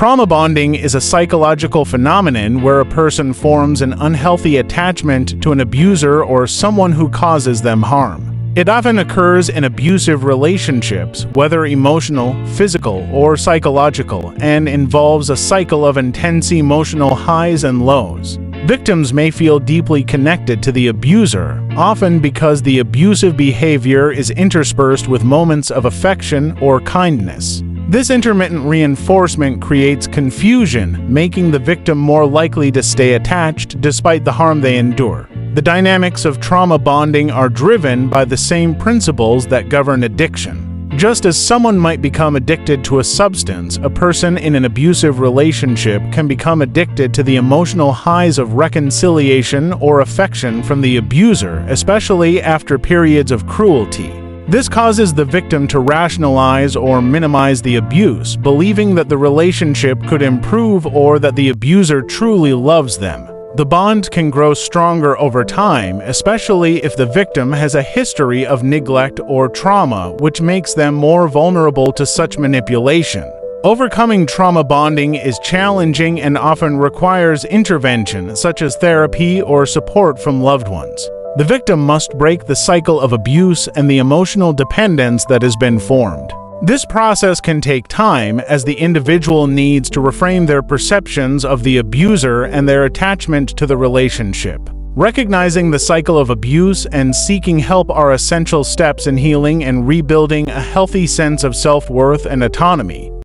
Trauma bonding is a psychological phenomenon where a person forms an unhealthy attachment to an abuser or someone who causes them harm. It often occurs in abusive relationships, whether emotional, physical, or psychological, and involves a cycle of intense emotional highs and lows. Victims may feel deeply connected to the abuser, often because the abusive behavior is interspersed with moments of affection or kindness. This intermittent reinforcement creates confusion, making the victim more likely to stay attached despite the harm they endure. The dynamics of trauma bonding are driven by the same principles that govern addiction. Just as someone might become addicted to a substance, a person in an abusive relationship can become addicted to the emotional highs of reconciliation or affection from the abuser, especially after periods of cruelty. This causes the victim to rationalize or minimize the abuse, believing that the relationship could improve or that the abuser truly loves them. The bond can grow stronger over time, especially if the victim has a history of neglect or trauma, which makes them more vulnerable to such manipulation. Overcoming trauma bonding is challenging and often requires intervention, such as therapy or support from loved ones. The victim must break the cycle of abuse and the emotional dependence that has been formed. This process can take time, as the individual needs to reframe their perceptions of the abuser and their attachment to the relationship. Recognizing the cycle of abuse and seeking help are essential steps in healing and rebuilding a healthy sense of self-worth and autonomy.